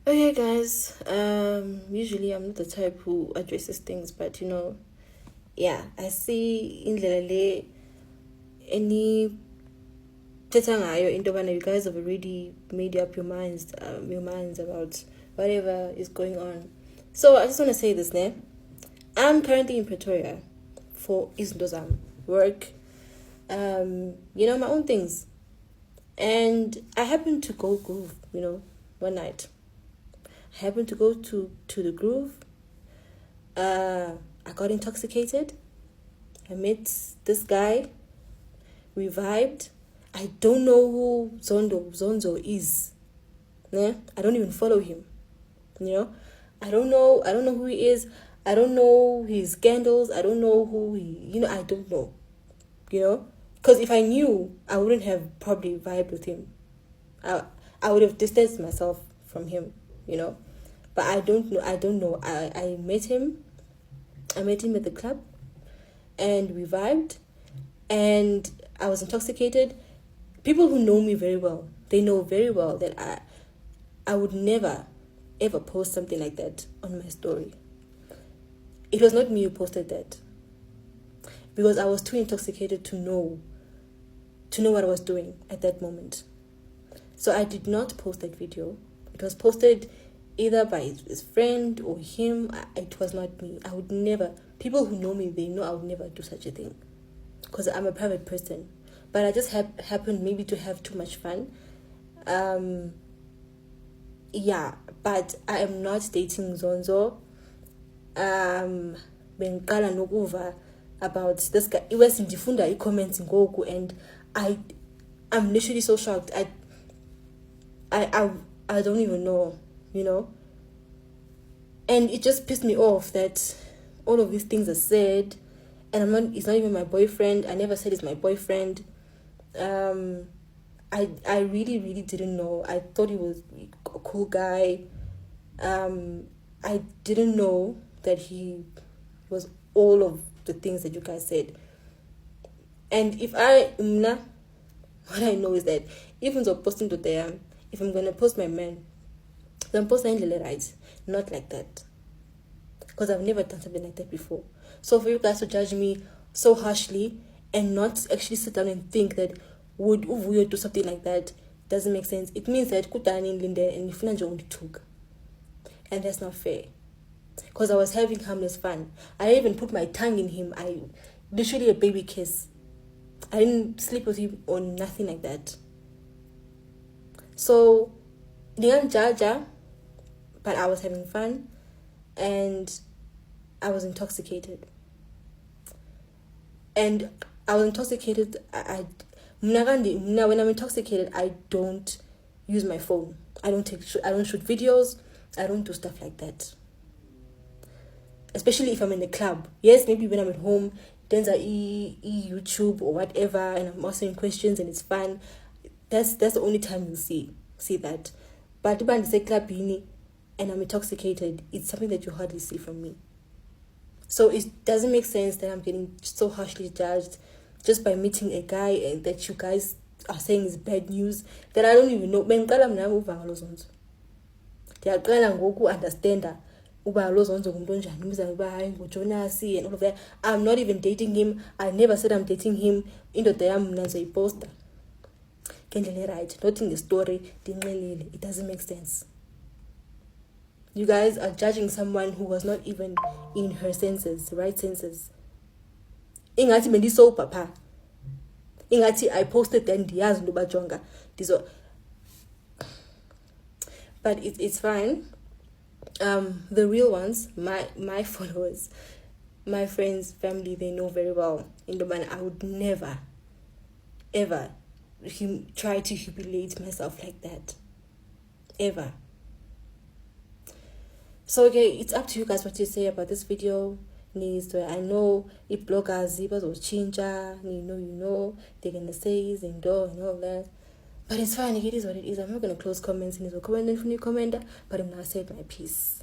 Okay, guys. Usually I'm not the type who addresses things, but yeah, I see in le any tetangayo into you guys have already made up your minds about whatever is going on. So I just want to say this, ne? I'm currently in Pretoria for Isndozam work. My own things, and I happened to go groove. One night. I happened to go to the groove. I got intoxicated. I met this guy. We vibed. I don't know who Zonzo is. Yeah? I don't even follow him. I don't know who he is. I don't know his scandals. I don't know who he. I don't know. Because if I knew, I wouldn't have probably vibed with him. I would have distanced myself from him. But I don't know. I met him. I met him at the club, and we vibed, and I was intoxicated. People who know me very well, they know very well that I would never, ever post something like that on my story. It was not me who posted that, because I was too intoxicated to know what I was doing at that moment. So I did not post that video. It was posted either by his friend or him. It was not me. I would never. People who know me, they know I would never do such a thing, because I'm a private person. But I just happened maybe to have too much fun. Yeah, but I am not dating Zonzo. Bengqala nokuva about this guy. It was ndifunda comments ngoku, and I'm literally so shocked. I don't even know, And it just pissed me off that all of these things are said, and it's not even my boyfriend. I never said it's my boyfriend. I really, really didn't know. I thought he was a cool guy. I didn't know that he was all of the things that you guys said. And what I know is that even though posting to them, if I'm gonna post my man, then post right, not like that, because I've never done something like that before. So for you guys to judge me so harshly and not actually sit down and think that would Vuyo do something like that doesn't make sense. It means that kudani in Linde and Ifuna only took, and that's not fair. Because I was having harmless fun. I even put my tongue in him. I literally a baby kiss. I didn't sleep with him or nothing like that. So, Jaja, but I was having fun, and I was intoxicated. And I was intoxicated. When I'm intoxicated, I don't use my phone. I don't shoot videos. I don't do stuff like that. Especially if I'm in the club. Yes, maybe when I'm at home, then I YouTube or whatever, and I'm answering questions and it's fun. That's the only time you'll see that. But if I'm in the club and I'm intoxicated, it's something that you hardly see from me. So it doesn't make sense that I'm getting so harshly judged just by meeting a guy that you guys are saying is bad news that I don't even know. Understand uba lo Zonzo ngumuntu onjani, umbiza uba hayi nguJonas and all of that. I'm not even dating him. I never said I'm dating him. Indoda yami mina ngizoyiposta ngendlela right, not in the story. It doesn't make sense. You guys are judging someone who was not even in her right senses. Ingathi bendisober pha. Ingathi I posted then ndiyazi into bajonga. But it's fine. The real ones, my followers, my friends, family, they know very well. I would never, ever try to humiliate myself like that. Ever. So okay, it's up to you guys what you say about this video. I know if bloggers or chinja, they're gonna say and all that. But it's fine, it is what it is. I'm not gonna close comments and it's a comment from you commenter, but I'm gonna say my piece.